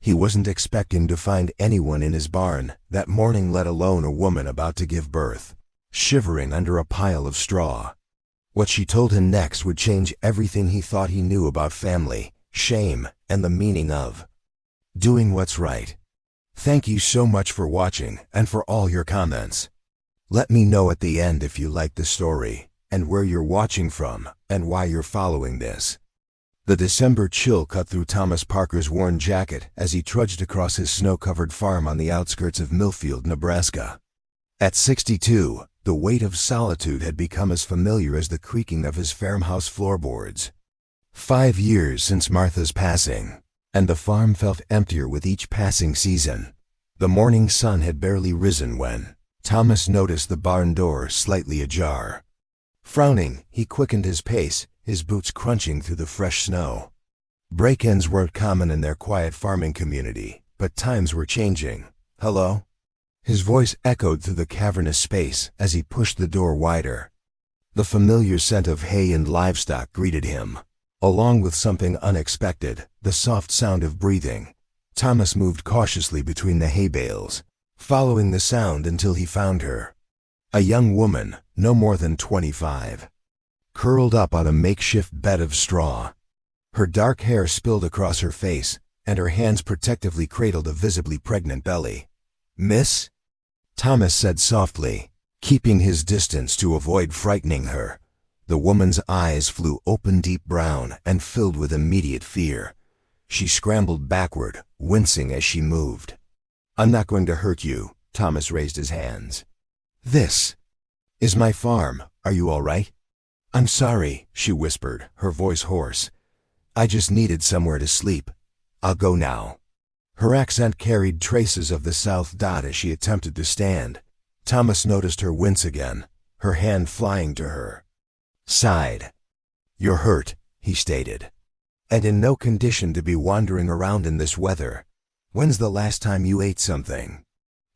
He wasn't expecting to find anyone in his barn that morning, let alone a woman about to give birth, shivering under a pile of straw. What she told him next would change everything he thought he knew about family, shame, and the meaning of doing what's right. Thank you so much for watching and for all your comments. Let me know at the end if you liked the story, and where you're watching from, and why you're following this. The December chill cut through Thomas Parker's worn jacket as he trudged across his snow-covered farm on the outskirts of Millfield, Nebraska. At 62, the weight of solitude had become as familiar as the creaking of his farmhouse floorboards. 5 years since Martha's passing, and the farm felt emptier with each passing season. The morning sun had barely risen when Thomas noticed the barn door slightly ajar. Frowning, he quickened his pace, his boots crunching through the fresh snow. Break-ins weren't common in their quiet farming community, but times were changing. "Hello?" His voice echoed through the cavernous space as he pushed the door wider. The familiar scent of hay and livestock greeted him, along with something unexpected, the soft sound of breathing. Thomas moved cautiously between the hay bales, following the sound until he found her. A young woman, no more than 25. Curled up on a makeshift bed of straw. Her dark hair spilled across her face, and her hands protectively cradled a visibly pregnant belly. "Miss?" Thomas said softly, keeping his distance to avoid frightening her. The woman's eyes flew open, deep brown, and filled with immediate fear. She scrambled backward, wincing as she moved. "I'm not going to hurt you," Thomas raised his hands. "This is my farm. Are you all right?" "I'm sorry," she whispered, her voice hoarse. "I just needed somewhere to sleep. I'll go now." Her accent carried traces of the South as she attempted to stand. Thomas noticed her wince again, her hand flying to her side. "You're hurt," he stated, "and in no condition to be wandering around in this weather. When's the last time you ate something?"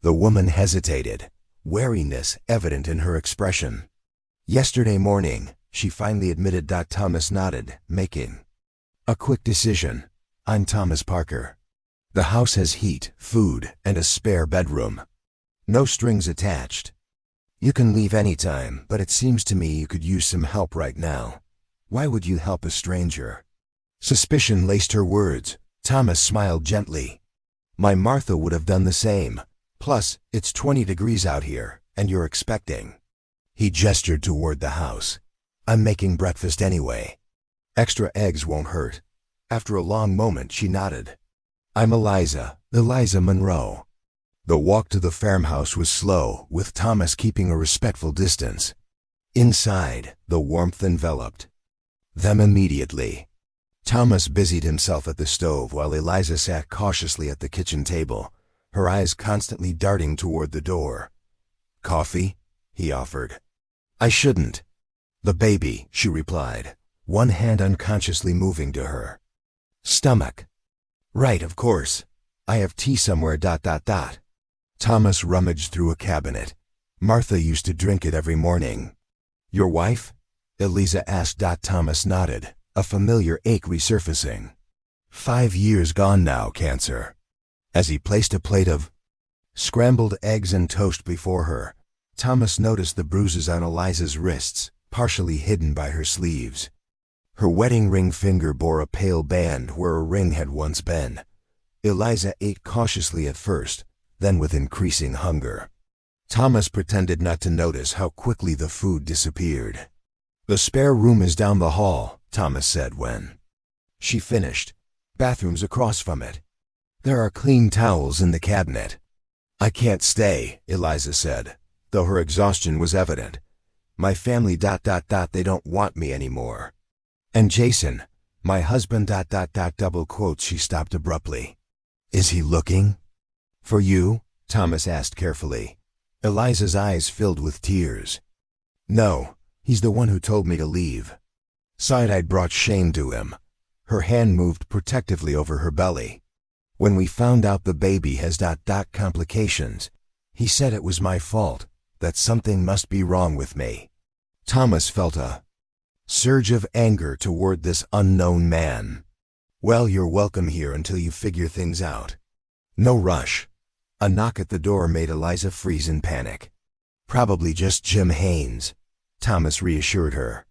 The woman hesitated, wariness evident in her expression. "Yesterday morning," she finally admitted. Thomas nodded, making a quick decision. "I'm Thomas Parker. The house has heat, food, and a spare bedroom. No strings attached. You can leave anytime, but it seems to me you could use some help right now. Why would you help a stranger?" Suspicion laced her words. Thomas smiled gently. "My Martha would have done the same. Plus, it's 20 degrees out here, and you're expecting." He gestured toward the house. "I'm making breakfast anyway. Extra eggs won't hurt." After a long moment, she nodded. "I'm Eliza Monroe." The walk to the farmhouse was slow, with Thomas keeping a respectful distance. Inside, the warmth enveloped them immediately. Thomas busied himself at the stove while Eliza sat cautiously at the kitchen table, her eyes constantly darting toward the door. "Coffee?" he offered. "I shouldn't." "The baby," she replied, one hand unconsciously moving to her stomach. "Right, of course. I have tea somewhere. Thomas rummaged through a cabinet. "Martha used to drink it every morning." "Your wife?" Eliza asked. Thomas nodded, a familiar ache resurfacing. 5 years gone now, cancer." As he placed a plate of scrambled eggs and toast before her, Thomas noticed the bruises on Eliza's wrists, partially hidden by her sleeves. Her wedding ring finger bore a pale band where a ring had once been. Eliza ate cautiously at first, then with increasing hunger. Thomas pretended not to notice how quickly the food disappeared. "The spare room is down the hall," Thomas said when she finished. "Bathroom's across from it. There are clean towels in the cabinet." "I can't stay," Eliza said, though her exhaustion was evident. "My family ... they don't want me anymore. And Jason, my husband ... double quotes." She stopped abruptly. "Is he looking for you?" Thomas asked carefully. Eliza's eyes filled with tears. "No, he's the one who told me to leave. Sighed I'd brought shame to him." Her hand moved protectively over her belly. "When we found out the baby has ... complications, he said it was my fault, that something must be wrong with me." Thomas felt a surge of anger toward this unknown man. Well, you're welcome here until you figure things out. No rush. A knock at the door made Eliza freeze in panic. Probably just Jim Haynes, Thomas reassured her.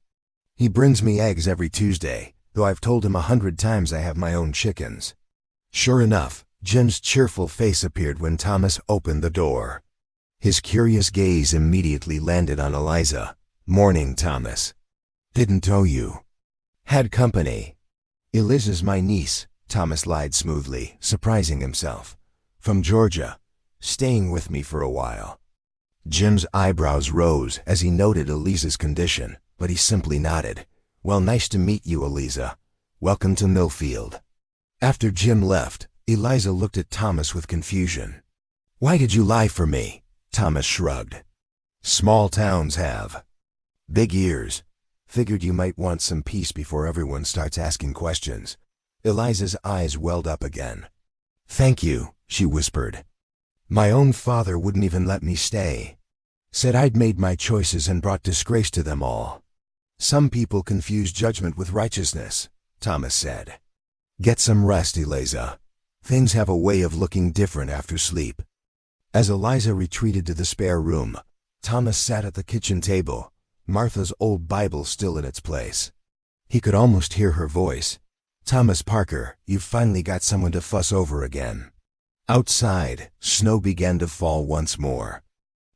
He brings me eggs every Tuesday, though I've told him 100 times I have my own chickens. Sure enough, Jim's cheerful face appeared when Thomas opened the door. His curious gaze immediately landed on Eliza. Morning, Thomas. Didn't owe you. Had company. Eliza's my niece, Thomas lied smoothly, surprising himself. From Georgia. Staying with me for a while. Jim's eyebrows rose as he noted Eliza's condition, but he simply nodded. Well, nice to meet you, Eliza. Welcome to Millfield. After Jim left, Eliza looked at Thomas with confusion. Why did you lie for me? Thomas shrugged. Small towns have big ears. Figured you might want some peace before everyone starts asking questions. Eliza's eyes welled up again. Thank you, she whispered. My own father wouldn't even let me stay. Said I'd made my choices and brought disgrace to them all. Some people confuse judgment with righteousness, Thomas said. Get some rest, Eliza. Things have a way of looking different after sleep. As Eliza retreated to the spare room, Thomas sat at the kitchen table, Martha's old Bible still in its place. He could almost hear her voice. Thomas Parker, you've finally got someone to fuss over again. Outside, snow began to fall once more,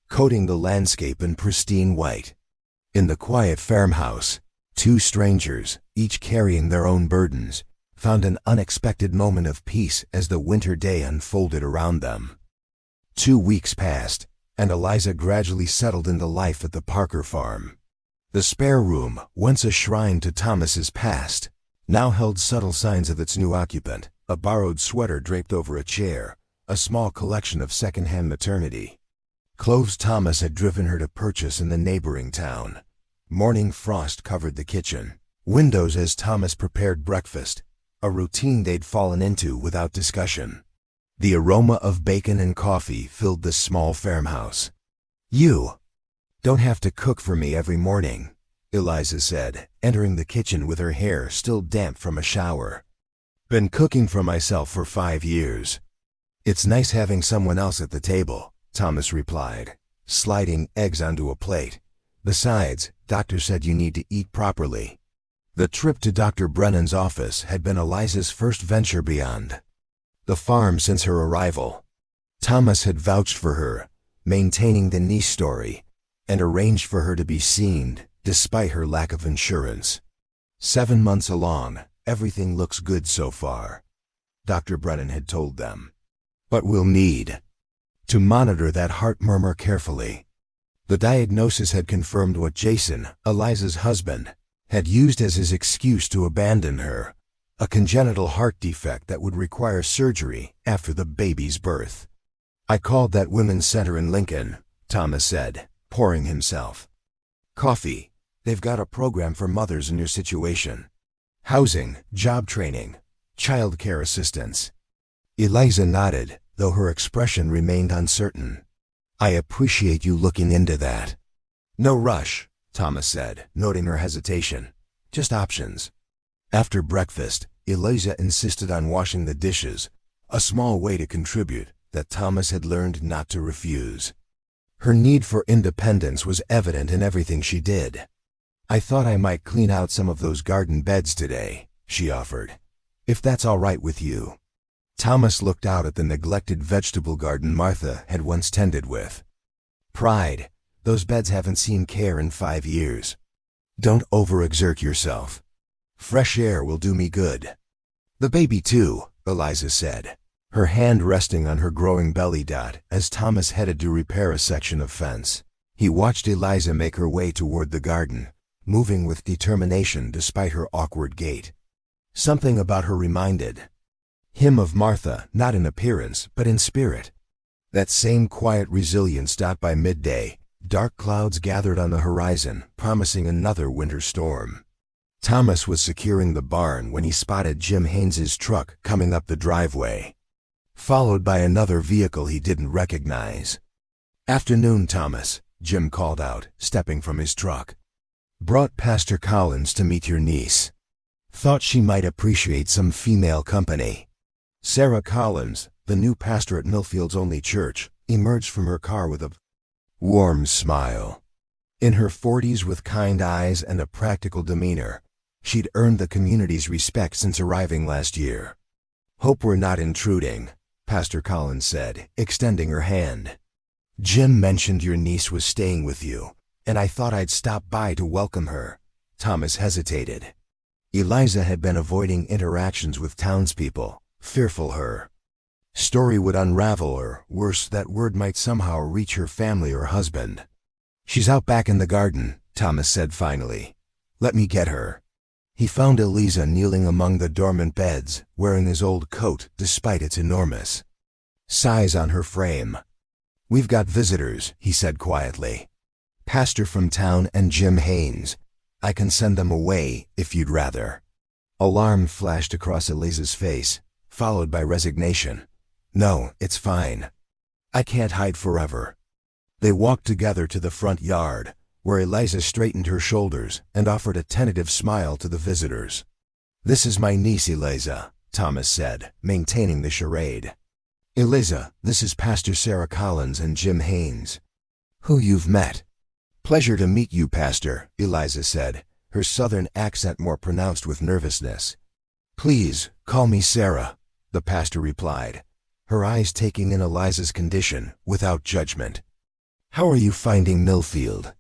coating the landscape in pristine white. In the quiet farmhouse, two strangers, each carrying their own burdens, found an unexpected moment of peace as the winter day unfolded around them. 2 weeks passed, and Eliza gradually settled into life at the Parker farm. The spare room, once a shrine to Thomas's past, now held subtle signs of its new occupant, a borrowed sweater draped over a chair, a small collection of second-hand maternity clothes Thomas had driven her to purchase in the neighboring town. Morning frost covered the kitchen windows as Thomas prepared breakfast, a routine they'd fallen into without discussion. The aroma of bacon and coffee filled the small farmhouse. You don't have to cook for me every morning, Eliza said, entering the kitchen with her hair still damp from a shower. Been cooking for myself for 5 years. It's nice having someone else at the table, Thomas replied, sliding eggs onto a plate. Besides, doctor said you need to eat properly. The trip to Dr. Brennan's office had been Eliza's first venture beyond the farm since her arrival. Thomas had vouched for her, maintaining the niece story, and arranged for her to be seen, despite her lack of insurance. 7 months along, everything looks good so far, Dr. Brennan had told them. But we'll need to monitor that heart murmur carefully. The diagnosis had confirmed what Jason, Eliza's husband, had used as his excuse to abandon her, a congenital heart defect that would require surgery after the baby's birth. I called that women's center in Lincoln, Thomas said, pouring himself coffee. They've got a program for mothers in your situation. Housing, job training, child care assistance. Eliza nodded, though her expression remained uncertain. I appreciate you looking into that. No rush, Thomas said, noting her hesitation. Just options. After breakfast, Eliza insisted on washing the dishes, a small way to contribute that Thomas had learned not to refuse. Her need for independence was evident in everything she did. I thought I might clean out some of those garden beds today, she offered. If that's all right with you. Thomas looked out at the neglected vegetable garden Martha had once tended with pride. Those beds haven't seen care in 5 years. Don't overexert yourself. Fresh air will do me good. The baby too, Eliza said, her hand resting on her growing belly dot as Thomas headed to repair a section of fence. He watched Eliza make her way toward the garden, moving with determination despite her awkward gait. Something about her reminded him of Martha, not in appearance, but in spirit. That same quiet resilience. By midday, dark clouds gathered on the horizon, promising another winter storm. Thomas was securing the barn when he spotted Jim Haynes's truck coming up the driveway, followed by another vehicle he didn't recognize. Afternoon, Thomas, Jim called out, stepping from his truck. Brought Pastor Collins to meet your niece. Thought she might appreciate some female company. Sarah Collins, the new pastor at Millfield's only church, emerged from her car with a warm smile. In her 40s with kind eyes and a practical demeanor, she'd earned the community's respect since arriving last year. "Hope we're not intruding," Pastor Collins said, extending her hand. "Jim mentioned your niece was staying with you, and I thought I'd stop by to welcome her." Thomas hesitated. Eliza had been avoiding interactions with townspeople, fearful her story would unravel, or worse, that word might somehow reach her family or husband. "She's out back in the garden," Thomas said finally. "Let me get her." He found Eliza kneeling among the dormant beds, wearing his old coat despite its enormous size on her frame. "We've got visitors," he said quietly. "Pastor from town and Jim Haynes. I can send them away if you'd rather." Alarm flashed across Eliza's face, followed by resignation. "No, it's fine. I can't hide forever." They walked together to the front yard, where Eliza straightened her shoulders and offered a tentative smile to the visitors. "This is my niece Eliza," Thomas said, maintaining the charade. "Eliza, this is Pastor Sarah Collins and Jim Haynes, who you've met." "Pleasure to meet you, Pastor," Eliza said, her southern accent more pronounced with nervousness. "Please, call me Sarah," the pastor replied, her eyes taking in Eliza's condition without judgment. "How are you finding Millfield?"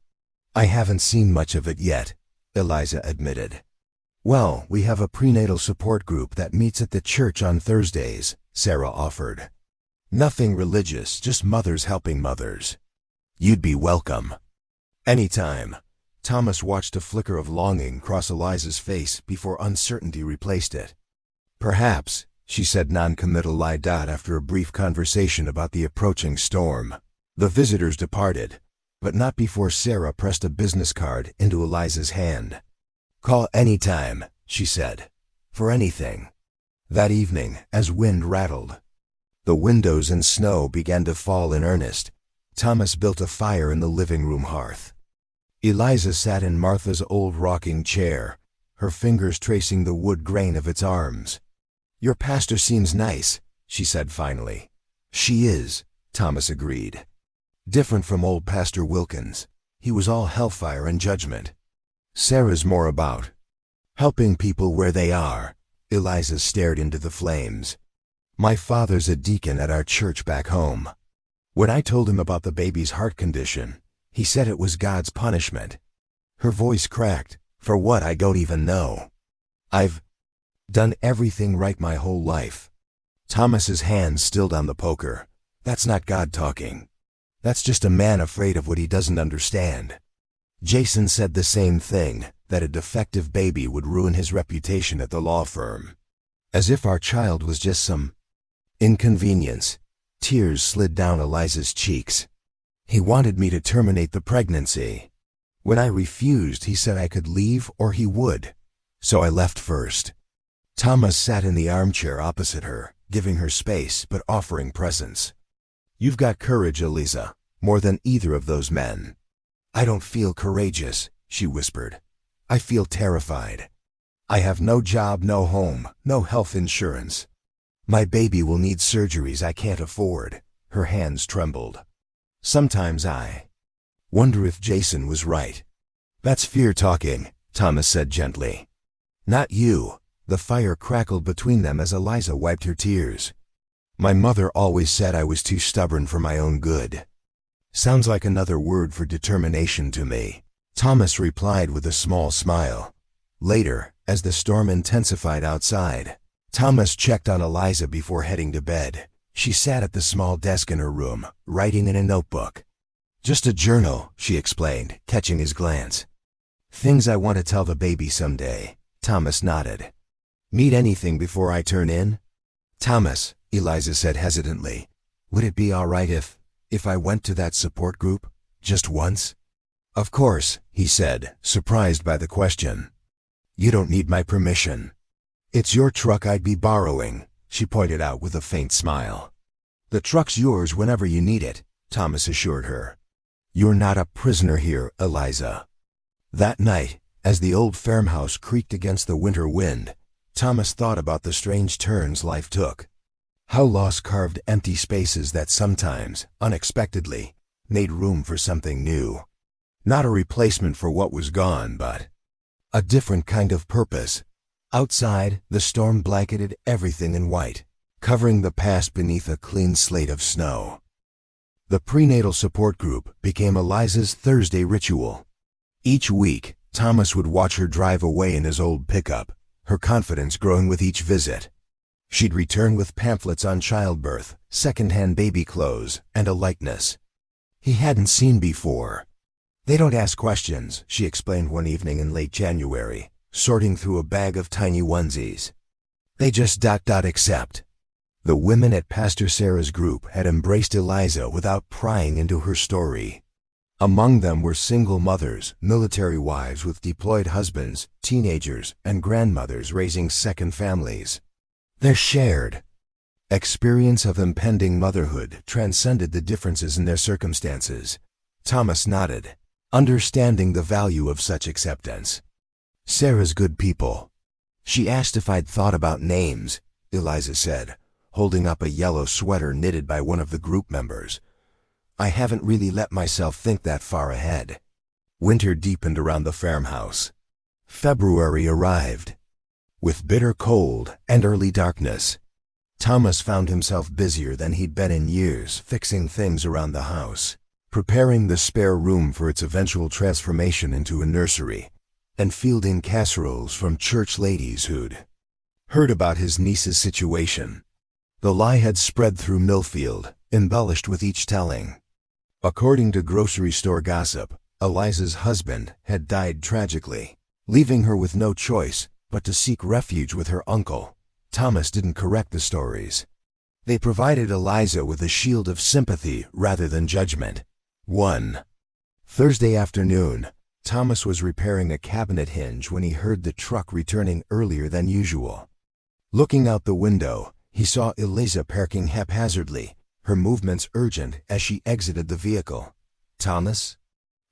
"I haven't seen much of it yet," Eliza admitted. "Well, we have a prenatal support group that meets at the church on Thursdays," Sarah offered. "Nothing religious, just mothers helping mothers." "You'd be welcome." "Anytime." Thomas watched a flicker of longing cross Eliza's face before uncertainty replaced it. "Perhaps," she said non-committal after a brief conversation about the approaching storm. The visitors departed, but not before Sarah pressed a business card into Eliza's hand. "Call anytime," she said, "for anything." That evening, as wind rattled, the windows and snow began to fall in earnest, Thomas built a fire in the living room hearth. Eliza sat in Martha's old rocking chair, her fingers tracing the wood grain of its arms. "Your pastor seems nice," she said finally. "She is," Thomas agreed. "Different from old Pastor Wilkins. He was all hellfire and judgment. Sarah's more about helping people where they are." Eliza stared into the flames. "My father's a deacon at our church back home. When I told him about the baby's heart condition, he said it was God's punishment." Her voice cracked. "For what, I don't even know. I've done everything right my whole life." Thomas's hand stilled on the poker. "That's not God talking. That's just a man afraid of what he doesn't understand. Jason said the same thing, that a defective baby would ruin his reputation at the law firm. As if our child was just some inconvenience." Tears slid down Eliza's cheeks. "He wanted me to terminate the pregnancy. When I refused, he said I could leave or he would. So I left first." Thomas sat in the armchair opposite her, giving her space but offering presence. "You've got courage, Eliza, more than either of those men." "I don't feel courageous," she whispered. "I feel terrified. I have no job, no home, no health insurance. My baby will need surgeries I can't afford." Her hands trembled. "Sometimes I wonder if Jason was right." "That's fear talking," Thomas said gently. "Not you." The fire crackled between them as Eliza wiped her tears. "My mother always said I was too stubborn for my own good." "Sounds like another word for determination to me," Thomas replied with a small smile. Later, as the storm intensified outside, Thomas checked on Eliza before heading to bed. She sat at the small desk in her room, writing in a notebook. "Just a journal," she explained, catching his glance. "Things I want to tell the baby someday." Thomas nodded. "Need anything before I turn in?" "Thomas," Eliza said hesitantly, "would it be all right if I went to that support group, just once?" "Of course," he said, surprised by the question. "You don't need my permission. It's your truck I'd be borrowing," she pointed out with a faint smile. "The truck's yours whenever you need it," Thomas assured her. "You're not a prisoner here, Eliza." That night, As the old farmhouse creaked against the winter wind, Thomas thought about the strange turns life took. How loss carved empty spaces that sometimes, unexpectedly, made room for something new. Not a replacement for what was gone, but a different kind of purpose. Outside, the storm blanketed everything in white, covering the past beneath a clean slate of snow. The prenatal support group became Eliza's Thursday ritual. Each week, Thomas would watch her drive away in his old pickup, her confidence growing with each visit. She'd return with pamphlets on childbirth, second-hand baby clothes, and a likeness he hadn't seen before. "They don't ask questions," she explained one evening in late January, sorting through a bag of tiny onesies. "They just accept." The women at Pastor Sarah's group had embraced Eliza without prying into her story. Among them were single mothers, military wives with deployed husbands, teenagers, and grandmothers raising second families. Their shared experience of impending motherhood transcended the differences in their circumstances. Thomas nodded, understanding the value of such acceptance. "Sarah's good people." "She asked if I'd thought about names," Eliza said, holding up a yellow sweater knitted by one of the group members. "I haven't really let myself think that far ahead." Winter deepened around the farmhouse. February arrived. With bitter cold and early darkness, Thomas found himself busier than he'd been in years, fixing things around the house, preparing the spare room for its eventual transformation into a nursery, and fielding casseroles from church ladies who'd heard about his niece's situation. The lie had spread through Millfield, embellished with each telling. According to grocery store gossip, Eliza's husband had died tragically, leaving her with no choice but to seek refuge with her uncle. Thomas didn't correct the stories. They provided Eliza with a shield of sympathy rather than judgment. One Thursday afternoon, Thomas was repairing a cabinet hinge when he heard the truck returning earlier than usual. Looking out the window, he saw Eliza parking haphazardly, her movements urgent as she exited the vehicle. "Thomas?"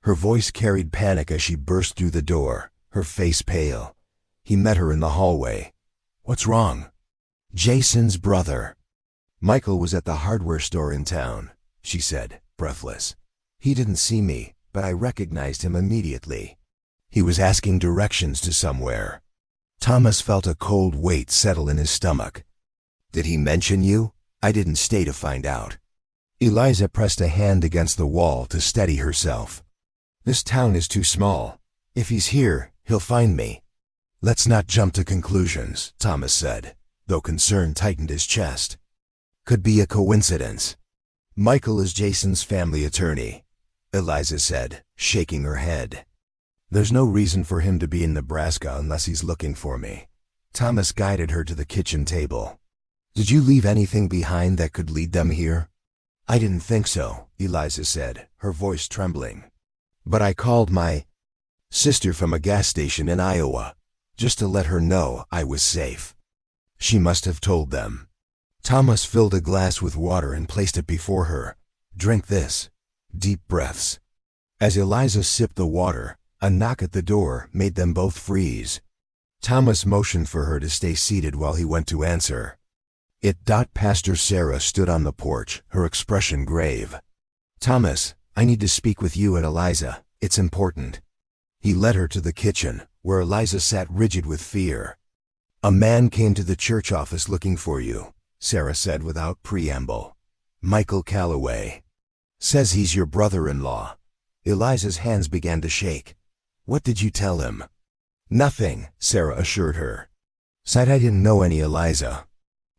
Her voice carried panic as she burst through the door, her face pale. He met her in the hallway. "What's wrong?" "Jason's brother." "Michael was at the hardware store in town," she said, breathless. "He didn't see me, but I recognized him immediately. He was asking directions to somewhere." Thomas felt a cold weight settle in his stomach. "Did he mention you?" "I didn't stay to find out." Eliza pressed a hand against the wall to steady herself. "This town is too small. If he's here, he'll find me." "Let's not jump to conclusions," Thomas said, though concern tightened his chest. "Could be a coincidence." "Michael is Jason's family attorney," Eliza said, shaking her head. "There's no reason for him to be in Nebraska unless he's looking for me." Thomas guided her to the kitchen table. "Did you leave anything behind that could lead them here?" "I didn't think so," Eliza said, her voice trembling. "But I called my sister from a gas station in Iowa, just to let her know I was safe." "She must have told them." Thomas filled a glass with water and placed it before her. "Drink this." Deep breaths. As Eliza sipped the water, a knock at the door made them both freeze. Thomas motioned for her to stay seated while he went to answer. Pastor Sarah stood on the porch, her expression grave. "Thomas, I need to speak with you and Eliza. It's important." He led her to the kitchen, where Eliza sat rigid with fear. "A man came to the church office looking for you," Sarah said without preamble. "Michael Calloway. Says he's your brother-in-law." Eliza's hands began to shake. "What did you tell him?" "Nothing," Sarah assured her. "Said I didn't know any Eliza."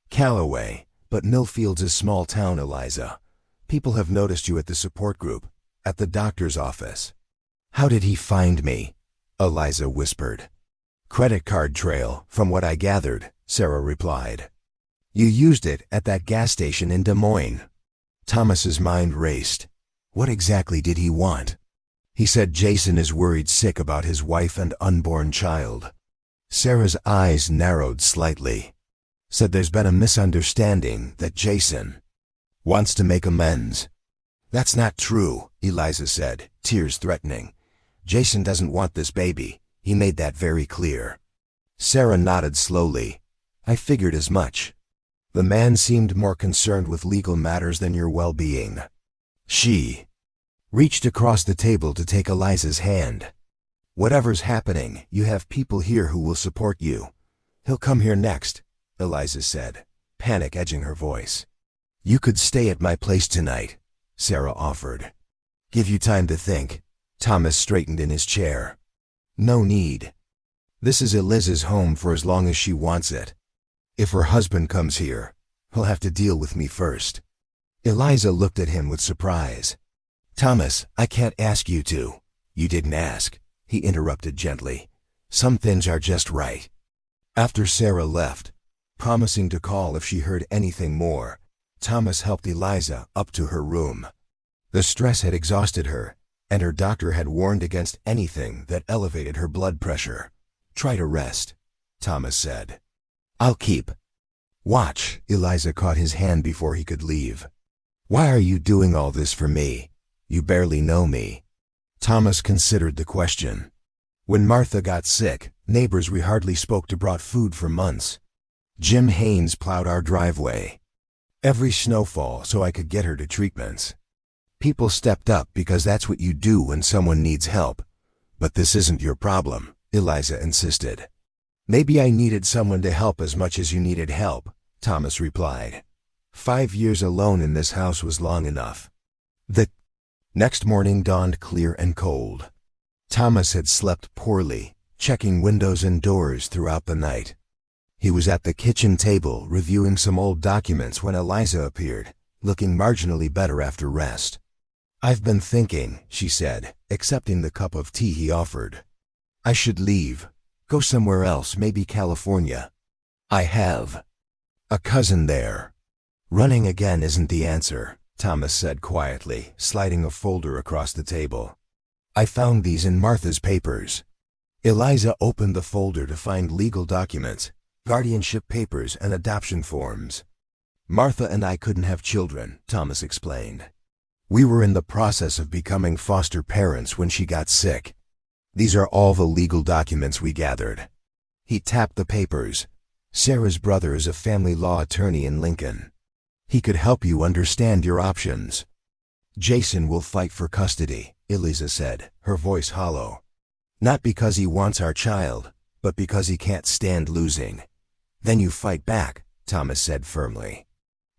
"Calloway, but Millfield's a small town, Eliza. People have noticed you at the support group, at the doctor's office." "How did he find me?" Eliza whispered. "Credit card trail, from what I gathered," Sarah replied. "You used it at that gas station in Des Moines." Thomas's mind raced. What exactly did he want? He said Jason is worried sick about his wife and unborn child. Sarah's eyes narrowed slightly. Said there's been a misunderstanding that Jason wants to make amends. "That's not true," Eliza said, tears threatening. "Jason doesn't want this baby. He made that very clear. Sarah nodded slowly. I figured as much. The man seemed more concerned with legal matters than your well-being. She reached across the table to take Eliza's hand. Whatever's happening, you have people here who will support you. He'll come here next, Eliza said, panic edging her voice. You could stay at my place tonight, Sarah offered. Give you time to think. Thomas straightened in his chair. No need. This is Eliza's home for as long as she wants it. If her husband comes here, he'll have to deal with me first. Eliza looked at him with surprise. Thomas, I can't ask you to. You didn't ask, he interrupted gently. Some things are just right. After Sarah left, promising to call if she heard anything more, Thomas helped Eliza up to her room. The stress had exhausted her, and her doctor had warned against anything that elevated her blood pressure. Try to rest, Thomas said. I'll keep watch. Eliza caught his hand before he could leave. Why are you doing all this for me? You barely know me. Thomas considered the question. When Martha got sick, neighbors we hardly spoke to brought food for months. Jim Haynes plowed our driveway every snowfall so I could get her to treatments. People stepped up because that's what you do when someone needs help. But this isn't your problem, Eliza insisted. Maybe I needed someone to help as much as you needed help, Thomas replied. 5 years alone in this house was long enough. The next morning dawned clear and cold. Thomas had slept poorly, checking windows and doors throughout the night. He was at the kitchen table reviewing some old documents when Eliza appeared, looking marginally better after rest. I've been thinking, she said, accepting the cup of tea he offered. I should leave. Go somewhere else, maybe California. I have a cousin there. Running again isn't the answer, Thomas said quietly, sliding a folder across the table. I found these in Martha's papers. Eliza opened the folder to find legal documents, guardianship papers, and adoption forms. Martha and I couldn't have children, Thomas explained. We were in the process of becoming foster parents when she got sick. These are all the legal documents we gathered. He tapped the papers. Sarah's brother is a family law attorney in Lincoln. He could help you understand your options. Jason will fight for custody, Eliza said, her voice hollow. Not because he wants our child, but because he can't stand losing. Then you fight back, Thomas said firmly.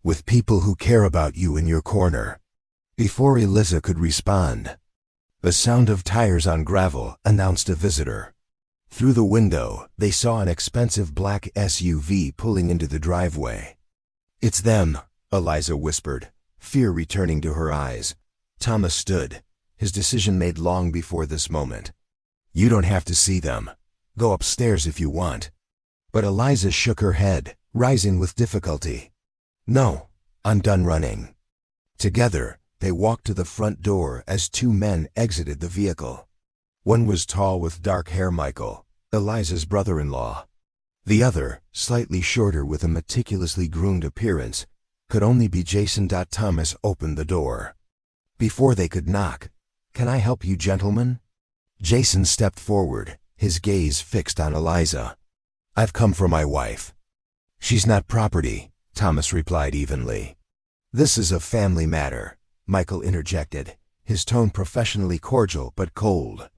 With people who care about you in your corner. Before Eliza could respond, the sound of tires on gravel announced a visitor. Through the window, they saw an expensive black SUV pulling into the driveway. It's them, Eliza whispered, fear returning to her eyes. Thomas stood, his decision made long before this moment. You don't have to see them. Go upstairs if you want. But Eliza shook her head, rising with difficulty. No, I'm done running. Together, they walked to the front door as two men exited the vehicle. One was tall with dark hair, Michael, Eliza's brother-in-law. The other, slightly shorter with a meticulously groomed appearance, could only be Jason. Thomas opened the door. Before they could knock, "Can I help you, gentlemen?" Jason stepped forward, his gaze fixed on Eliza. "I've come for my wife." "She's not property," Thomas replied evenly. "This is a family matter," Michael interjected, his tone professionally cordial but cold.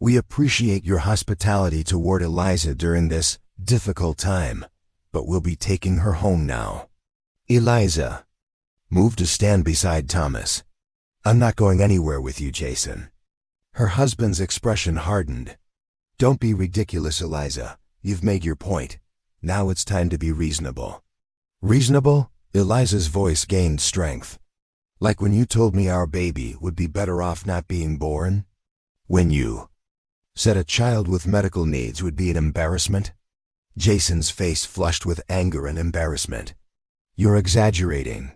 "We appreciate your hospitality toward Eliza during this difficult time, but we'll be taking her home now." Eliza moved to stand beside Thomas. "I'm not going anywhere with you, Jason." Her husband's expression hardened. "Don't be ridiculous, Eliza. You've made your point. Now it's time to be reasonable." "Reasonable?" Eliza's voice gained strength. "Like when you told me our baby would be better off not being born? When you said a child with medical needs would be an embarrassment?" Jason's face flushed with anger and embarrassment. "You're exaggerating.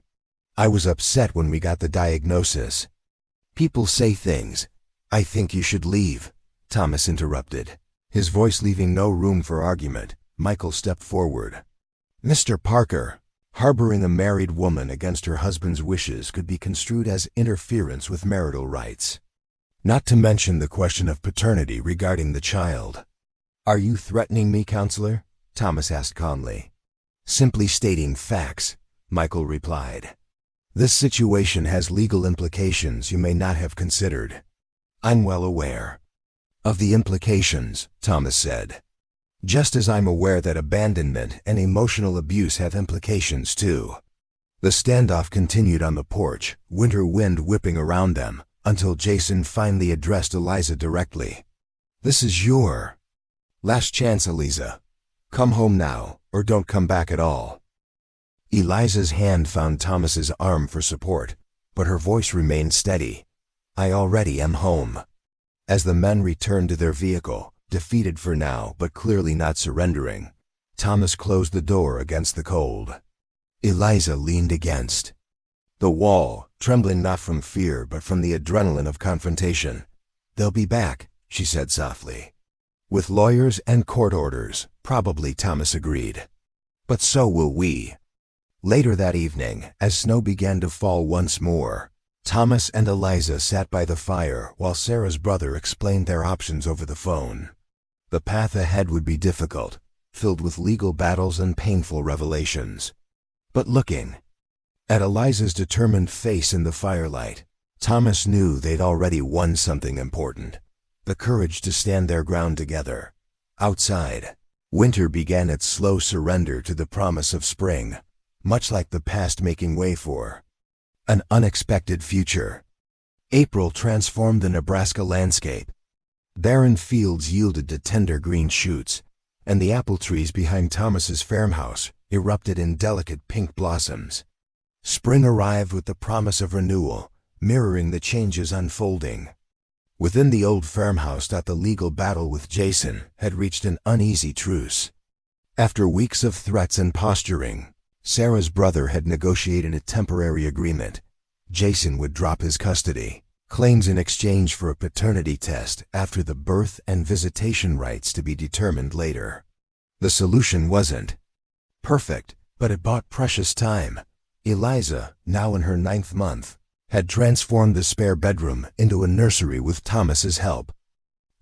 I was upset when we got the diagnosis." "People say things. I think you should leave," Thomas interrupted, his voice leaving no room for argument. Michael stepped forward. "Mr. Parker, harboring a married woman against her husband's wishes could be construed as interference with marital rights. Not to mention the question of paternity regarding the child." "Are you threatening me, counselor?" Thomas asked calmly. "Simply stating facts," Michael replied. "This situation has legal implications you may not have considered." "I'm well aware of the implications," Thomas said. "Just as I'm aware that abandonment and emotional abuse have implications too." The standoff continued on the porch, winter wind whipping around them, until Jason finally addressed Eliza directly. "This is your last chance, Eliza. Come home now, or don't come back at all." Eliza's hand found Thomas's arm for support, but her voice remained steady. "I already am home." As the men returned to their vehicle, defeated for now but clearly not surrendering, Thomas closed the door against the cold. Eliza leaned against the wall, trembling not from fear but from the adrenaline of confrontation. "They'll be back," she said softly. "With lawyers and court orders," probably, Thomas agreed. "But so will we." Later that evening, as snow began to fall once more, Thomas and Eliza sat by the fire while Sarah's brother explained their options over the phone. The path ahead would be difficult, filled with legal battles and painful revelations. But looking at Eliza's determined face in the firelight, Thomas knew they'd already won something important: the courage to stand their ground together. Outside, winter began its slow surrender to the promise of spring, much like the past making way for an unexpected future. April transformed the Nebraska landscape. Barren fields yielded to tender green shoots, and the apple trees behind Thomas's farmhouse erupted in delicate pink blossoms. Spring arrived with the promise of renewal, mirroring the changes unfolding. Within the old farmhouse, the legal battle with Jason had reached an uneasy truce. After weeks of threats and posturing, Sarah's brother had negotiated a temporary agreement. Jason would drop his custody claims in exchange for a paternity test after the birth and visitation rights to be determined later. The solution wasn't perfect, but it bought precious time. Eliza, now in her 9th month, had transformed the spare bedroom into a nursery with Thomas's help.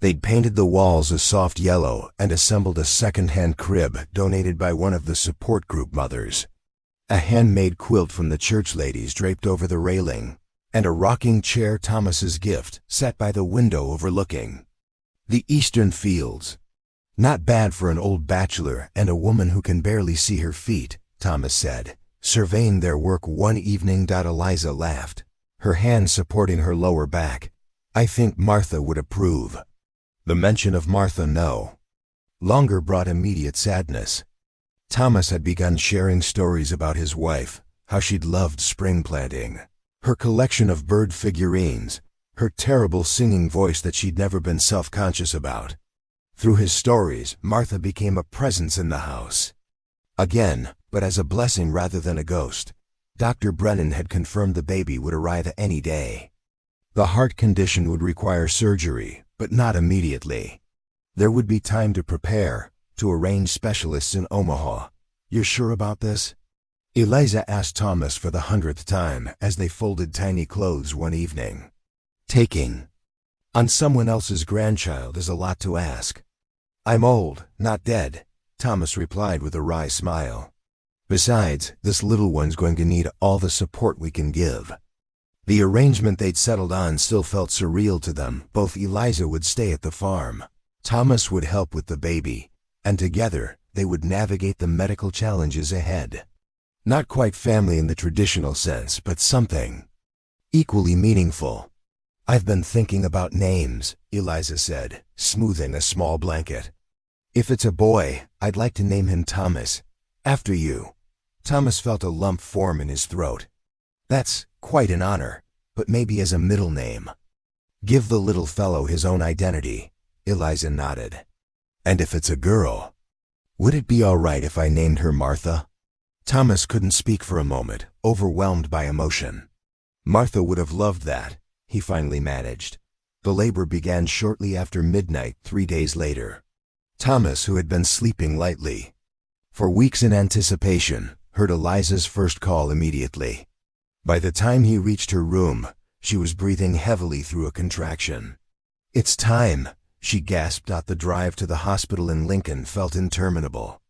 They'd painted the walls a soft yellow and assembled a second-hand crib donated by one of the support group mothers. A handmade quilt from the church ladies draped over the railing, and a rocking chair, Thomas's gift, sat by the window overlooking the eastern fields. "Not bad for an old bachelor and a woman who can barely see her feet," Thomas said, surveying their work one evening. Eliza laughed, her hand supporting her lower back. "I think Martha would approve." The mention of Martha no longer brought immediate sadness. Thomas had begun sharing stories about his wife, how she'd loved spring planting, her collection of bird figurines, her terrible singing voice that she'd never been self-conscious about. Through his stories, Martha became a presence in the house. Again, but as a blessing rather than a ghost. Dr. Brennan had confirmed the baby would arrive any day. The heart condition would require surgery, but not immediately. There would be time to prepare, to arrange specialists in Omaha. "You're sure about this?" Eliza asked Thomas for the 100th time as they folded tiny clothes one evening. "Taking on someone else's grandchild is a lot to ask." "I'm old, not dead," Thomas replied with a wry smile. "Besides, this little one's going to need all the support we can give." The arrangement they'd settled on still felt surreal to them. Both Eliza would stay at the farm. Thomas would help with the baby, and together they would navigate the medical challenges ahead. Not quite family in the traditional sense, but something equally meaningful. "I've been thinking about names," Eliza said, smoothing a small blanket. "If it's a boy, I'd like to name him Thomas, after you." Thomas felt a lump form in his throat. "That's quite an honor, but maybe as a middle name." "Give the little fellow his own identity," Eliza nodded. "And if it's a girl, would it be all right if I named her Martha?" Thomas couldn't speak for a moment, overwhelmed by emotion. "Martha would have loved that," he finally managed. The labor began shortly after midnight 3 days later. Thomas, who had been sleeping lightly for weeks in anticipation, heard Eliza's first call immediately. By the time he reached her room, she was breathing heavily through a contraction. "It's time," she gasped out. The drive to the hospital in Lincoln felt interminable.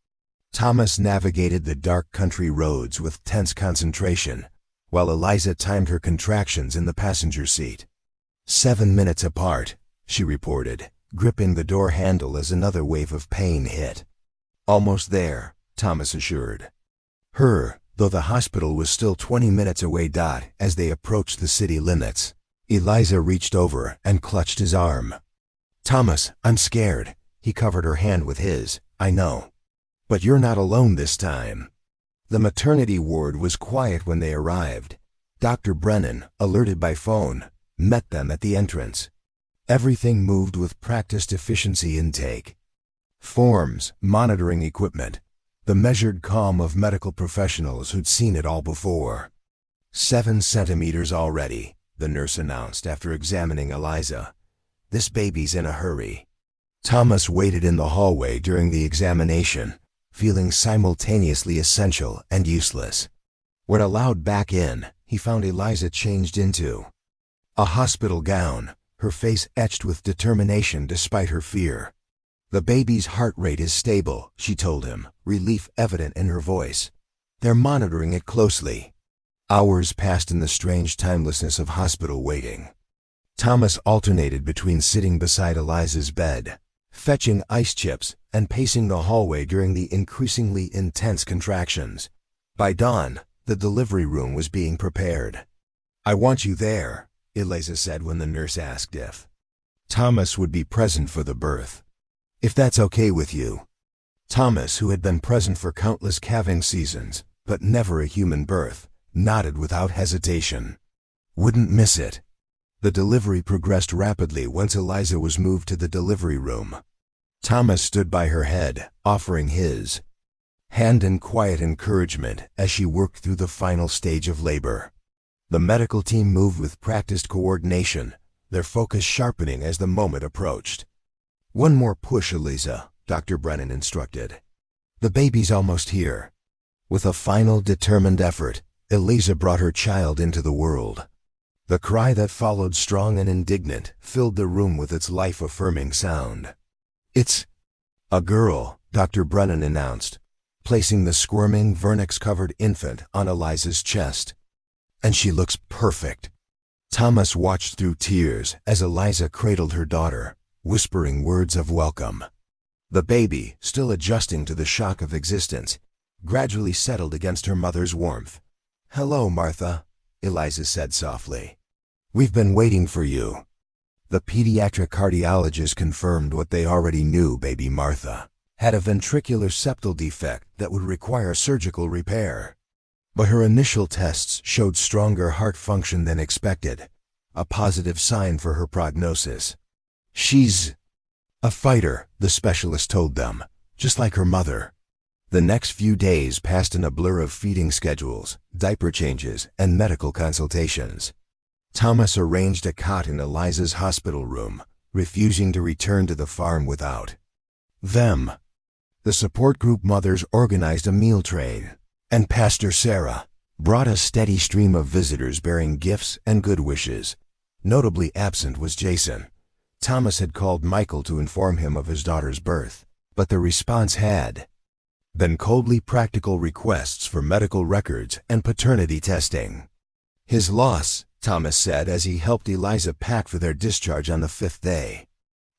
Thomas navigated the dark country roads with tense concentration, while Eliza timed her contractions in the passenger seat. 7 minutes apart, she reported, gripping the door handle as another wave of pain hit. Almost there, Thomas assured her, though the hospital was still 20 minutes away. As they approached the city limits, Eliza reached over and clutched his arm. "Thomas, I'm scared." He covered her hand with his. "I know. But you're not alone this time." The maternity ward was quiet when they arrived. Dr. Brennan, alerted by phone, met them at the entrance. Everything moved with practiced efficiency. Intake forms, monitoring equipment, the measured calm of medical professionals who'd seen it all before. 7 centimeters already, the nurse announced after examining Eliza. "This baby's in a hurry." Thomas waited in the hallway during the examination, feeling simultaneously essential and useless. When allowed back in, he found Eliza changed into a hospital gown, her face etched with determination despite her fear. "The baby's heart rate is stable," she told him, relief evident in her voice. "They're monitoring it closely." Hours passed in the strange timelessness of hospital waiting. Thomas alternated between sitting beside Eliza's bed, fetching ice chips, and pacing the hallway during the increasingly intense contractions. By dawn, the delivery room was being prepared. "I want you there," Eliza said when the nurse asked if Thomas would be present for the birth. "If that's okay with you." Thomas, who had been present for countless calving seasons, but never a human birth, nodded without hesitation. "Wouldn't miss it." The delivery progressed rapidly once Eliza was moved to the delivery room. Thomas stood by her head, offering his hand in quiet encouragement as she worked through the final stage of labor. The medical team moved with practiced coordination, their focus sharpening as the moment approached. "One more push, Eliza," Dr. Brennan instructed. "The baby's almost here." With a final determined effort, Eliza brought her child into the world. The cry that followed, strong and indignant, filled the room with its life-affirming sound. "It's a girl," Dr. Brennan announced, placing the squirming, vernix-covered infant on Eliza's chest. "And she looks perfect." Thomas watched through tears as Eliza cradled her daughter, whispering words of welcome. The baby, still adjusting to the shock of existence, gradually settled against her mother's warmth. "Hello, Martha," Eliza said softly. "We've been waiting for you." The pediatric cardiologist confirmed what they already knew. Baby Martha had a ventricular septal defect that would require surgical repair. But her initial tests showed stronger heart function than expected, a positive sign for her prognosis. "She's a fighter," the specialist told them, "just like her mother." The next few days passed in a blur of feeding schedules, diaper changes, and medical consultations. Thomas arranged a cot in Eliza's hospital room, refusing to return to the farm without them. The support group mothers organized a meal train, and Pastor Sarah brought a steady stream of visitors bearing gifts and good wishes. Notably absent was Jason. Thomas had called Michael to inform him of his daughter's birth, but the response had been coldly practical requests for medical records and paternity testing. "His loss," Thomas said as he helped Eliza pack for their discharge on the 5th day.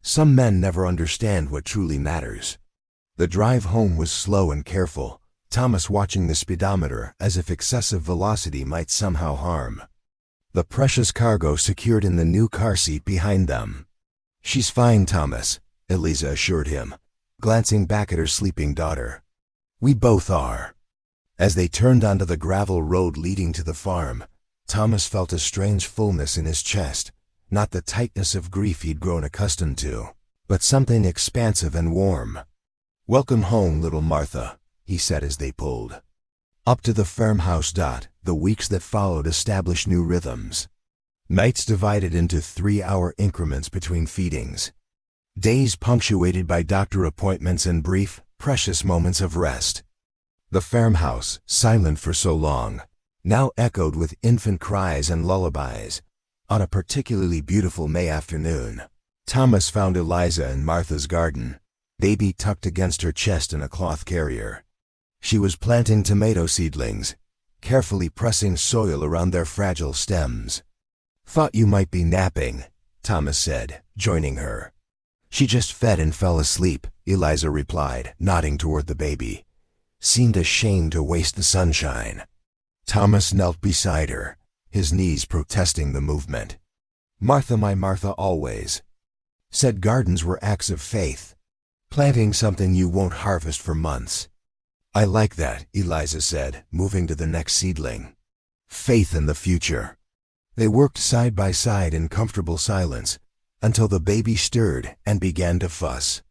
"Some men never understand what truly matters." The drive home was slow and careful, Thomas watching the speedometer as if excessive velocity might somehow harm the precious cargo secured in the new car seat behind them. "She's fine, Thomas," Eliza assured him, glancing back at her sleeping daughter. "We both are." As they turned onto the gravel road leading to the farm, Thomas felt a strange fullness in his chest, not the tightness of grief he'd grown accustomed to, but something expansive and warm. "Welcome home, little Martha," he said as they pulled up to the farmhouse. The weeks that followed established new rhythms. Nights divided into 3-hour increments between feedings. Days punctuated by doctor appointments and brief, precious moments of rest. The farmhouse, silent for so long, now echoed with infant cries and lullabies. On a particularly beautiful May afternoon, Thomas found Eliza in Martha's garden, baby tucked against her chest in a cloth carrier. She was planting tomato seedlings, carefully pressing soil around their fragile stems. "Thought you might be napping," Thomas said, joining her. "She just fed and fell asleep," Eliza replied, nodding toward the baby. "Seemed ashamed to waste the sunshine." Thomas knelt beside her, his knees protesting the movement. "Martha, my Martha always said gardens were acts of faith, planting something you won't harvest for months." "I like that," Eliza said, moving to the next seedling. "Faith in the future." They worked side by side in comfortable silence until the baby stirred and began to fuss.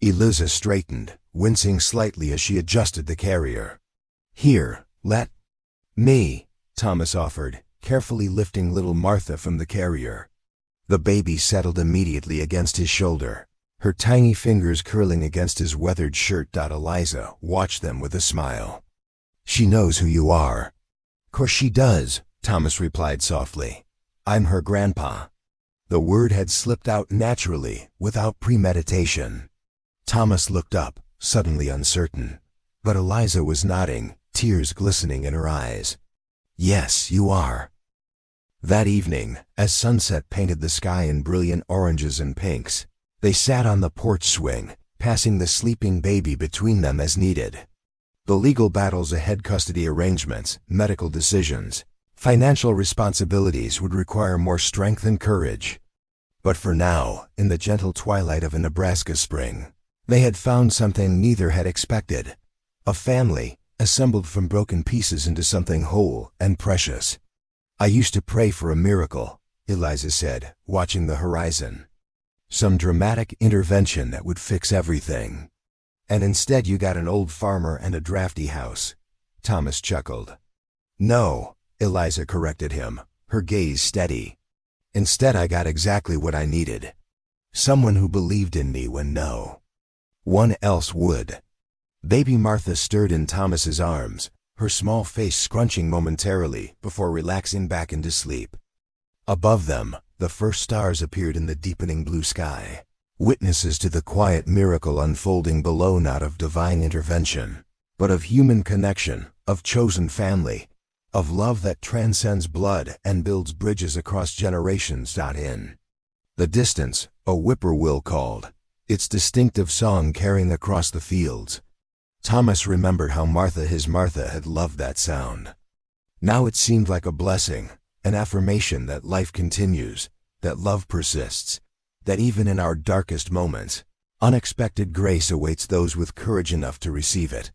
Eliza straightened, wincing slightly as she adjusted the carrier. "Here, let me," Thomas offered, carefully lifting little Martha from the carrier. The baby settled immediately against his shoulder, her tiny fingers curling against his weathered shirt. Eliza watched them with a smile. "She knows who you are." "'Course she does," Thomas replied softly. "I'm her grandpa." The word had slipped out naturally, without premeditation. Thomas looked up, suddenly uncertain, but Eliza was nodding, tears glistening in her eyes. "Yes, you are." That evening, as sunset painted the sky in brilliant oranges and pinks, they sat on the porch swing, passing the sleeping baby between them as needed. The legal battles ahead, custody arrangements, medical decisions, financial responsibilities would require more strength and courage. But for now, in the gentle twilight of a Nebraska spring, they had found something neither had expected: a family, assembled from broken pieces into something whole and precious. "I used to pray for a miracle," Eliza said, watching the horizon. "Some dramatic intervention that would fix everything. And instead you got an old farmer and a drafty house." Thomas chuckled. "No," Eliza corrected him, her gaze steady. "Instead I got exactly what I needed. Someone who believed in me when no one else would." Baby Martha stirred in Thomas's arms, her small face scrunching momentarily before relaxing back into sleep. Above them, the first stars appeared in the deepening blue sky, witnesses to the quiet miracle unfolding below, not of divine intervention, but of human connection, of chosen family, of love that transcends blood and builds bridges across generations. In the distance, a whippoorwill called, its distinctive song carrying across the fields. Thomas remembered how his Martha had loved that sound. Now it seemed like a blessing, an affirmation that life continues, that love persists, that even in our darkest moments, unexpected grace awaits those with courage enough to receive it.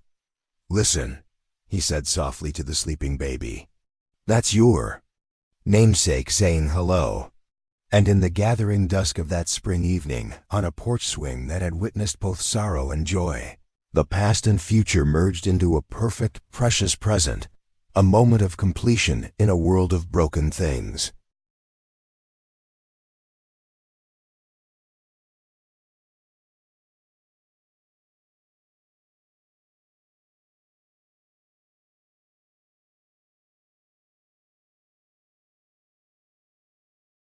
"Listen," he said softly to the sleeping baby. "That's your namesake saying hello." And in the gathering dusk of that spring evening, on a porch swing that had witnessed both sorrow and joy, the past and future merged into a perfect, precious present, a moment of completion in a world of broken things.